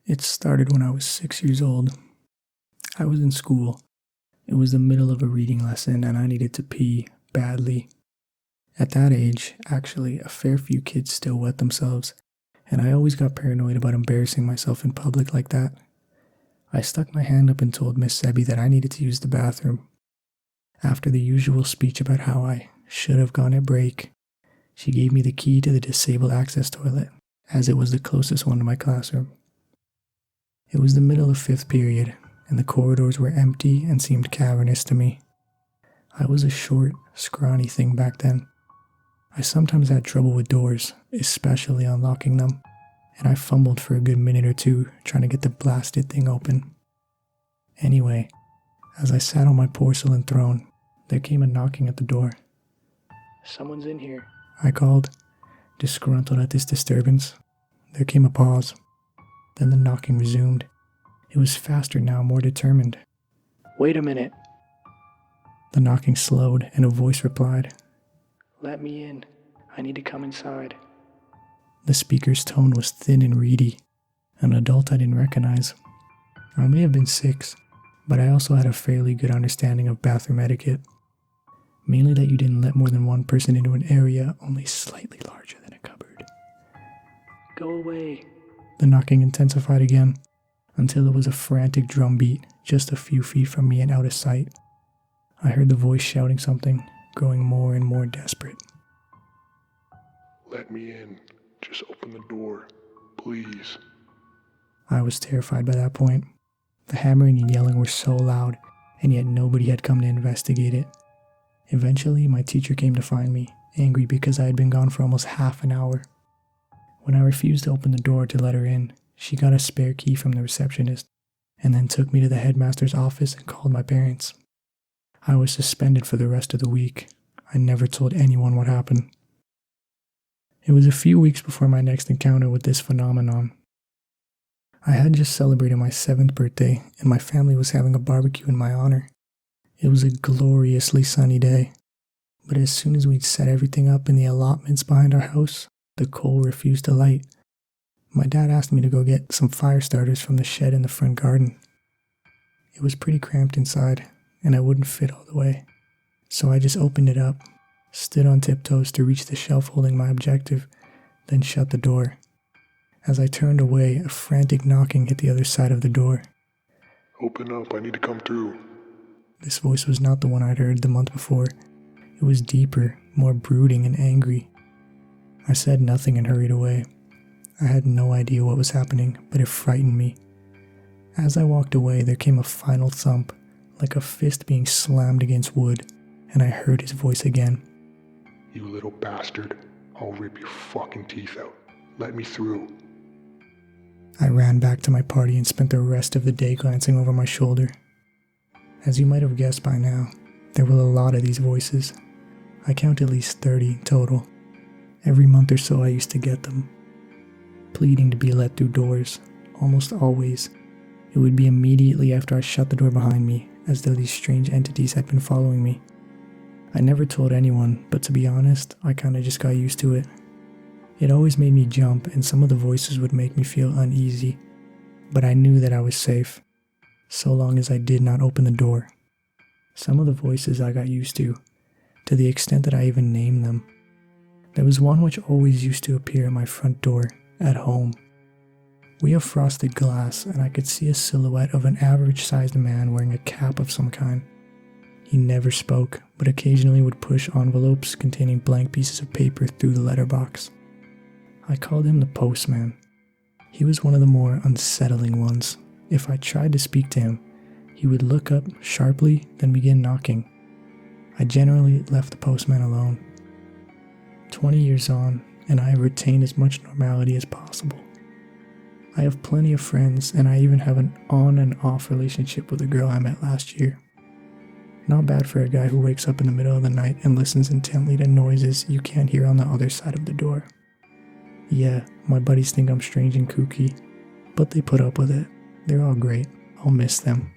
It started when I was 6 years old. I was in school. It was the middle of a reading lesson and I needed to pee badly. At that age, actually, a fair few kids still wet themselves, and I always got paranoid about embarrassing myself in public like that. I stuck my hand up and told Miss Sebi that I needed to use the bathroom. After the usual speech about how I should have gone at break, she gave me the key to the disabled access toilet, as it was the closest one to my classroom. It was the middle of fifth period, and the corridors were empty and seemed cavernous to me. I was a short, scrawny thing back then. I sometimes had trouble with doors, especially unlocking them, and I fumbled for a good minute or two trying to get the blasted thing open. Anyway, as I sat on my porcelain throne, there came a knocking at the door. "Someone's in here," I called, disgruntled at this disturbance. There came a pause. Then the knocking resumed. It was faster now, more determined. "Wait a minute." The knocking slowed, and a voice replied, "Let me in. I need to come inside." The speaker's tone was thin and reedy, an adult I didn't recognize. I may have been 6, but I also had a fairly good understanding of bathroom etiquette. Mainly that you didn't let more than one person into an area only slightly larger than a cupboard. "Go away." The knocking intensified again, until it was a frantic drumbeat just a few feet from me and out of sight. I heard the voice shouting something, growing more and more desperate. "Let me in. Just open the door, please." I was terrified by that point. The hammering and yelling were so loud, and yet nobody had come to investigate it. Eventually, my teacher came to find me, angry because I had been gone for almost half an hour. When I refused to open the door to let her in, she got a spare key from the receptionist, and then took me to the headmaster's office and called my parents. I was suspended for the rest of the week. I never told anyone what happened. It was a few weeks before my next encounter with this phenomenon. I had just celebrated my 7th birthday, and my family was having a barbecue in my honor. It was a gloriously sunny day, but as soon as we'd set everything up in the allotments behind our house, the coal refused to light. My dad asked me to go get some fire starters from the shed in the front garden. It was pretty cramped inside, and I wouldn't fit all the way, so I just opened it up, stood on tiptoes to reach the shelf holding my objective, then shut the door. As I turned away, a frantic knocking hit the other side of the door. "Open up, I need to come through." This voice was not the one I'd heard the month before. It was deeper, more brooding and angry. I said nothing and hurried away. I had no idea what was happening, but it frightened me. As I walked away, there came a final thump, like a fist being slammed against wood, and I heard his voice again. "You little bastard. I'll rip your fucking teeth out. Let me through." I ran back to my party and spent the rest of the day glancing over my shoulder. As you might have guessed by now, there were a lot of these voices. I count at least 30 total. Every month or so I used to get them, pleading to be let through doors. Almost always, it would be immediately after I shut the door behind me, as though these strange entities had been following me. I never told anyone, but to be honest, I kinda just got used to it. It always made me jump, and some of the voices would make me feel uneasy, but I knew that I was safe, so long as I did not open the door. Some of the voices I got used to the extent that I even named them. There was one which always used to appear at my front door, at home. We have frosted glass, and I could see a silhouette of an average-sized man wearing a cap of some kind. He never spoke, but occasionally would push envelopes containing blank pieces of paper through the letterbox. I called him the postman. He was one of the more unsettling ones. If I tried to speak to him, he would look up sharply, then begin knocking. I generally left the postman alone. 20 years on, and I have retained as much normality as possible. I have plenty of friends, and I even have an on and off relationship with a girl I met last year. Not bad for a guy who wakes up in the middle of the night and listens intently to noises you can't hear on the other side of the door. Yeah, my buddies think I'm strange and kooky, but they put up with it. They're all great. I'll miss them.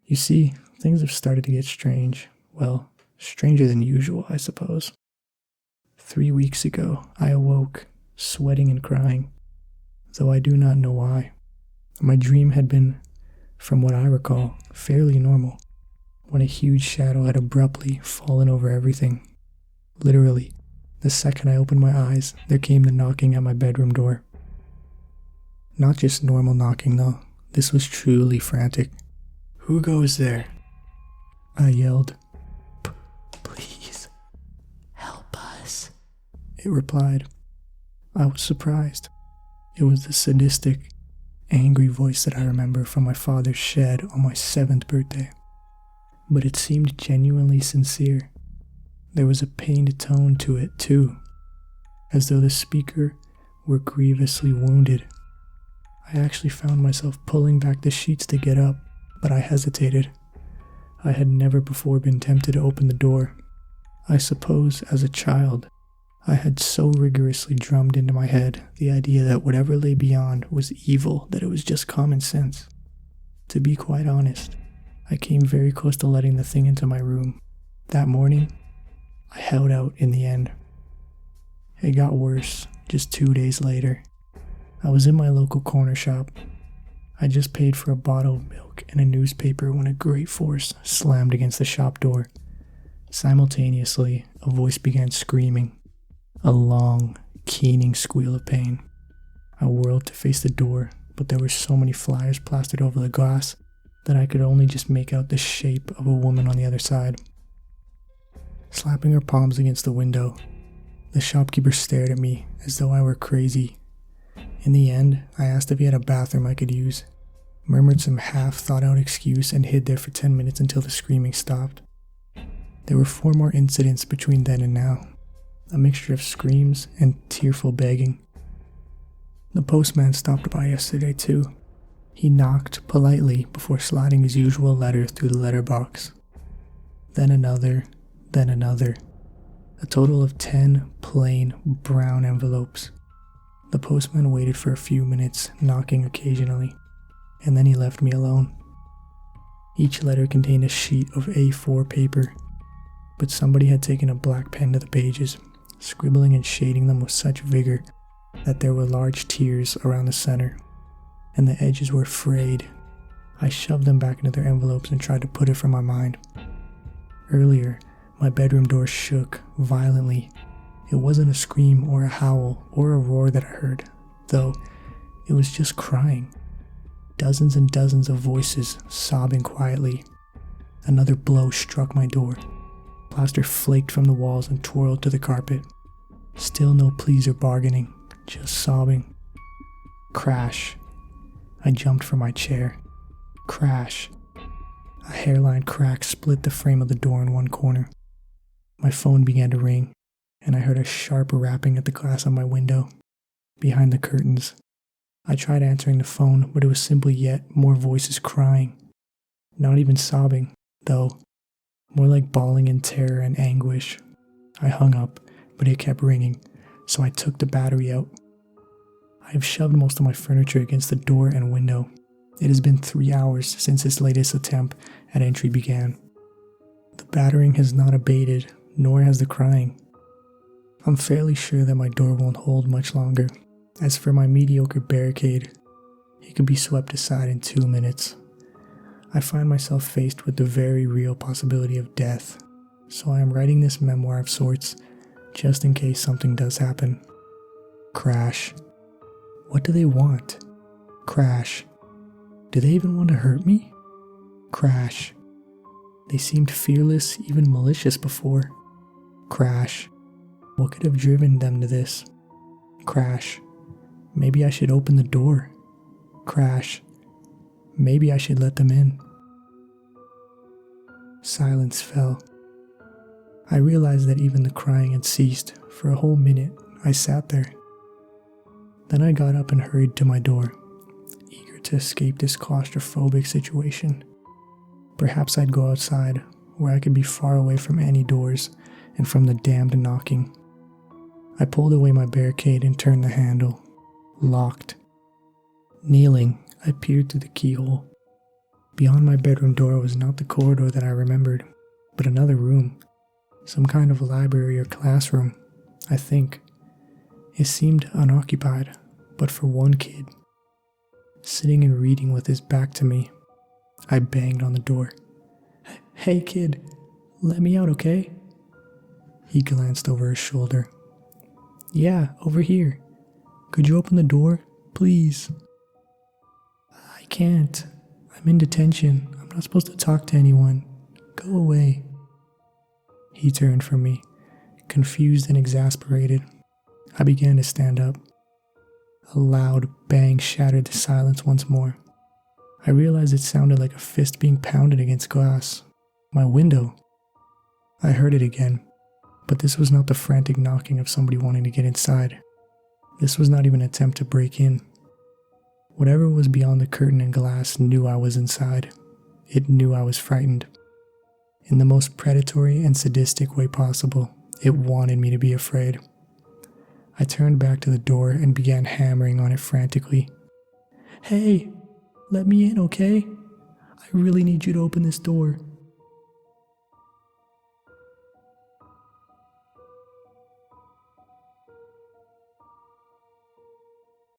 You see, things have started to get strange. Well, stranger than usual, I suppose. 3 weeks ago, I awoke, sweating and crying, though I do not know why. My dream had been, from what I recall, fairly normal, when a huge shadow had abruptly fallen over everything. Literally, the second I opened my eyes, there came the knocking at my bedroom door. Not just normal knocking though, this was truly frantic. "Who goes there?" I yelled. "Please, help us," it replied. I was surprised. It was the sadistic, angry voice that I remember from my father's shed on my 7th birthday. But it seemed genuinely sincere. There was a pained tone to it, too, as though the speaker were grievously wounded. I actually found myself pulling back the sheets to get up, but I hesitated. I had never before been tempted to open the door. I suppose, as a child, I had so rigorously drummed into my head the idea that whatever lay beyond was evil that it was just common sense. To be quite honest, I came very close to letting the thing into my room. That morning, I held out in the end. It got worse just 2 days later. I was in my local corner shop. I just paid for a bottle of milk and a newspaper when a great force slammed against the shop door. Simultaneously, a voice began screaming, a long, keening squeal of pain. I whirled to face the door, but there were so many flyers plastered over the glass that I could only just make out the shape of a woman on the other side. Slapping her palms against the window, the shopkeeper stared at me as though I were crazy. In the end, I asked if he had a bathroom I could use, murmured some half-thought-out excuse, and hid there for 10 minutes until the screaming stopped. There were 4 more incidents between then and now, a mixture of screams and tearful begging. The postman stopped by yesterday too. He knocked politely before sliding his usual letter through the letterbox. Then another, a total of 10 plain brown envelopes. The postman waited for a few minutes, knocking occasionally, and then he left me alone. Each letter contained a sheet of A4 paper, but somebody had taken a black pen to the pages, scribbling and shading them with such vigor that there were large tears around the center, and the edges were frayed. I shoved them back into their envelopes and tried to put it from my mind. Earlier, my bedroom door shook violently. It wasn't a scream or a howl or a roar that I heard, though it was just crying. Dozens and dozens of voices sobbing quietly. Another blow struck my door. Plaster flaked from the walls and twirled to the carpet. Still no pleas or bargaining, just sobbing. Crash. I jumped from my chair. Crash. A hairline crack split the frame of the door in one corner. My phone began to ring, and I heard a sharp rapping at the glass on my window, behind the curtains. I tried answering the phone, but it was simply yet more voices crying. Not even sobbing, though, more like bawling in terror and anguish. I hung up, but it kept ringing, so I took the battery out. I have shoved most of my furniture against the door and window. It has been 3 hours since this latest attempt at entry began. The battering has not abated, nor has the crying. I'm fairly sure that my door won't hold much longer. As for my mediocre barricade, it could be swept aside in 2 minutes. I find myself faced with the very real possibility of death, so I am writing this memoir of sorts, just in case something does happen. Crash. What do they want? Crash. Do they even want to hurt me? Crash. They seemed fearless, even malicious before. Crash. What could have driven them to this? Crash. Maybe I should open the door. Crash. Maybe I should let them in. Silence fell. I realized that even the crying had ceased. For a whole minute, I sat there. Then I got up and hurried to my door, eager to escape this claustrophobic situation. Perhaps I'd go outside, where I could be far away from any doors and from the damned knocking. I pulled away my barricade and turned the handle. Locked. Kneeling, I peered through the keyhole. Beyond my bedroom door was not the corridor that I remembered, but another room. Some kind of library or classroom, I think. It seemed unoccupied, but for one kid. sitting and reading with his back to me. I banged on the door. "Hey kid, let me out, okay?" He glanced over his shoulder. "Yeah, over here. Could you open the door, please?" "I can't. I'm in detention. I'm not supposed to talk to anyone. Go away." He turned from me, confused and exasperated. I began to stand up. A loud bang shattered the silence once more. I realized it sounded like a fist being pounded against glass. My window. I heard it again, but this was not the frantic knocking of somebody wanting to get inside. This was not even an attempt to break in. Whatever was beyond the curtain and glass knew I was inside. It knew I was frightened. In the most predatory and sadistic way possible, it wanted me to be afraid. I turned back to the door and began hammering on it frantically. "Hey, let me in, okay? I really need you to open this door.